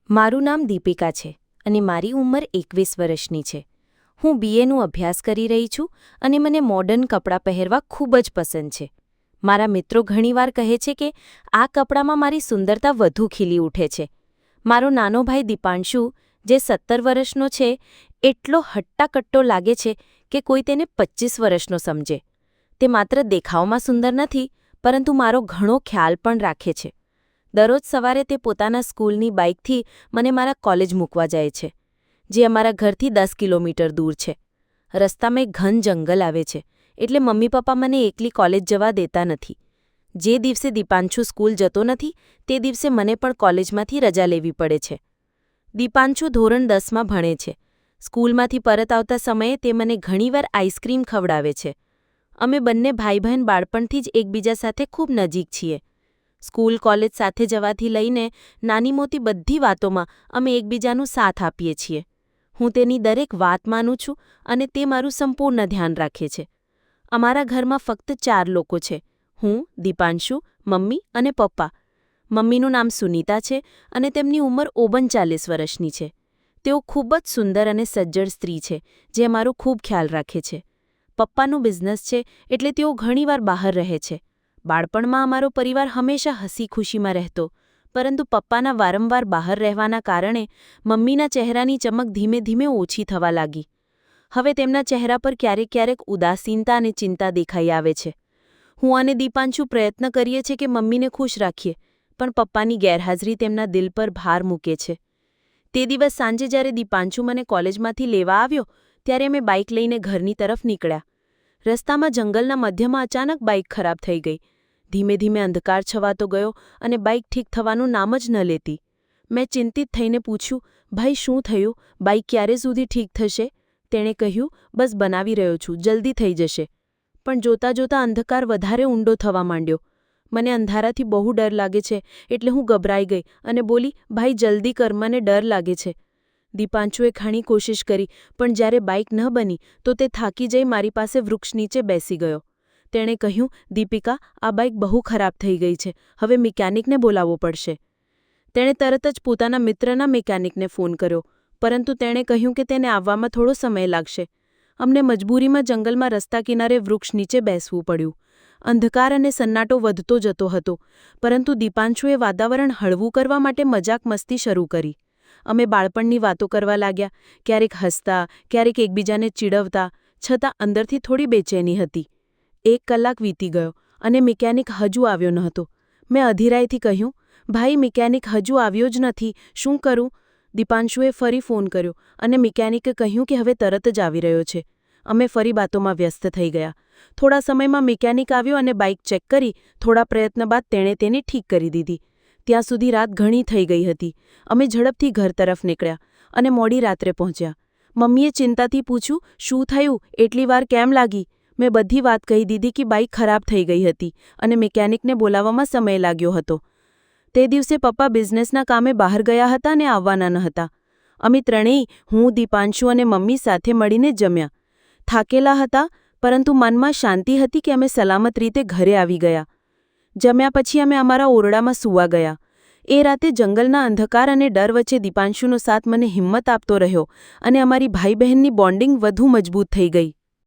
મારું નામ દીપિકા છે અને મારી ઉંમર 21 વર્ષની છે. હું બીએનું અભ્યાસ કરી રહી છું અને મને મોડર્ન કપડાં પહેરવા ખૂબ જ પસંદ છે. મારા મિત્રો ઘણીવાર કહે છે કે આ કપડામાં મારી સુંદરતા વધુ ખીલી ઉઠે છે. મારો નાનો ભાઈ દીપાંશુ, જે 17 વર્ષનો છે, એટલો હટ્ટાકટ્ટો લાગે છે કે કોઈ તેને 25 વર્ષનો સમજે. તે માત્ર દેખાવમાં સુંદર નથી, પરંતુ મારો ઘણો ખ્યાલ પણ રાખે છે. દરરોજ સવારે તે પોતાના સ્કૂલની બાઇકથી મને મારા કોલેજ મૂકવા જાય છે, જે અમારા ઘરથી 10 કિલોમીટર દૂર છે. રસ્તામાં એક ઘન જંગલ આવે છે, એટલે મમ્મી પપ્પા મને એકલી કોલેજ જવા દેતા નથી. જે દિવસે દીપાંશુ સ્કૂલ જતો નથી, તે દિવસે મને પણ કોલેજમાંથી રજા લેવી પડે છે. દીપાંશુ ધોરણ 10માં ભણે છે. સ્કૂલમાંથી પરત આવતા સમયે તે મને ઘણીવાર આઈસ્ક્રીમ ખવડાવે છે. અમે બંને ભાઈ બહેન બાળપણથી જ એકબીજા સાથે ખૂબ નજીક છીએ. સ્કૂલ કોલેજ સાથે જવાથી લઈને નાની મોટી બધી વાતોમાં અમે એકબીજાનો સાથ આપીએ છીએ. હું તેની દરેક વાત માનું છું અને તે મારું સંપૂર્ણ ધ્યાન રાખે છે. અમારા ઘરમાં ફક્ત 4 લોકો છે: હું, દીપાંશુ, મમ્મી અને પપ્પા. મમ્મીનું નામ સુનીતા છે અને તેમની ઉંમર 39 વર્ષની છે. તેઓ ખૂબ જ સુંદર અને સજ્જડ સ્ત્રી છે, જે અમારો ખૂબ ખ્યાલ રાખે છે. પપ્પાનું બિઝનેસ છે, એટલે તેઓ ઘણીવાર બહાર રહે છે. બાળપણમાં અમારો પરિવાર હંમેશા હસી ખુશીમાં રહેતો, પરંતુ પપ્પાના વારંવાર બહાર રહેવાના કારણે મમ્મીના ચહેરાની ચમક ધીમે ધીમે ઓછી થવા લાગી. હવે તેમના ચહેરા પર ક્યારેક ક્યારેક ઉદાસીનતા અને ચિંતા દેખાઈ આવે છે. હું અને દીપાંશુ પ્રયત્ન કરીએ છીએ કે મમ્મીને ખુશ રાખીએ, પણ પપ્પાની ગેરહાજરી તેમના દિલ પર ભાર મૂકે છે. તે દિવસ સાંજે જ્યારે દીપાંશુ મને કોલેજમાંથી લેવા આવ્યો, ત્યારે અમે બાઇક લઈને ઘરની તરફ નીકળ્યા. રસ્તામાં જંગલના મધ્યમાં અચાનક બાઇક ખરાબ થઈ ગઈ. ધીમે ધીમે અંધકાર છવાતો ગયો અને બાઇક ઠીક થવાનું નામ જ ન લેતી. મેં ચિંતિત થઈને પૂછ્યું, ભાઈ, શું થયું? બાઇક ક્યારે સુધી ઠીક થશે? તેણે કહ્યું, બસ બનાવી રહ્યો છું, જલ્દી થઈ જશે. પણ જોતાં જોતાં અંધકાર વધારે ઊંડો થવા માંડ્યો. મને અંધારાથી બહુ ડર લાગે છે, એટલે હું ગભરાઈ ગઈ અને બોલી, ભાઈ, જલ્દી કર, મને ડર લાગે છે. દીપાંશુએ ઘણી કોશિશ કરી, પણ જ્યારે બાઇક ન બની તો તે થાકી જઈ મારી પાસે વૃક્ષ નીચે બેસી ગયો. તેણે કહ્યું, દીપિકા, આ બાઇક બહુ ખરાબ થઈ ગઈ છે, હવે મિકેનિકને બોલાવવો પડશે. તેણે તરત જ પોતાના મિત્રના મિકેનિકને ફોન કર્યો, પરંતુ તેણે કહ્યું કે તેને આવવામાં થોડો સમય લાગશે. અમને મજબૂરીમાં જંગલમાં રસ્તા કિનારે વૃક્ષ નીચે બેસવું પડ્યું. અંધકાર અને સન્નાટો વધતો જતો હતો, પરંતુ દીપાંશુએ વાતાવરણ હળવું કરવા માટે મજાક મસ્તી શરૂ કરી. અમે બાળપણની વાતો કરવા લાગ્યા, ક્યારેક હસતા, ક્યારેક એકબીજાને ચીડવતા, છતાં અંદરથી થોડી બેચેની હતી. 1 કલાક વીતી ગયો અને મિકેનિક હજુ આવ્યો નહોતો. મેં અધીરાઈથી કહ્યું, ભાઈ, મિકેનિક હજુ આવ્યો જ નથી, શું કરું? દીપાંશુએ ફરી ફોન કર્યો અને મિકેનિકે કહ્યું કે હવે તરત જ આવી રહ્યો છે. અમે ફરી વાતોમાં વ્યસ્ત થઈ ગયા. થોડા સમયમાં મિકેનિક આવ્યો અને બાઇક ચેક કરી થોડા પ્રયત્ન બાદ તેણે તેને ઠીક કરી દીધી. ત્યાં સુધી રાત ઘણી થઈ ગઈ હતી. અમે ઝડપથી ઘર તરફ નીકળ્યા અને મોડી રાત્રે પહોંચ્યા. મમ્મીએ ચિંતાથી પૂછ્યું, શું થયું? એટલી વાર કેમ લાગી? મેં બધી વાત કહી દીધી કે બાઇક ખરાબ થઈ ગઈ હતી અને મિકેનિકને બોલાવવામાં સમય લાગ્યો હતો. તે દિવસે પપ્પા બિઝનેસના કામે બહાર ગયા હતા અને આવવાના ન હતા. અમે ત્રણેય, હું, દીપાંશુ અને મમ્મી સાથે મળીને જમ્યા. થાકેલા હતા, પરંતુ મનમાં શાંતિ હતી કે અમે સલામત રીતે ઘરે આવી ગયા. જમ્યા પછી અમે અમારા ઓરડામાં સૂવા ગયા. એ રાતે જંગલના અંધકાર અને ડર વચ્ચે દીપાંશુનો સાથ મને હિંમત આપતો રહ્યો અને અમારી ભાઈ બહેનની બોન્ડિંગ વધુ મજબૂત થઈ ગઈ.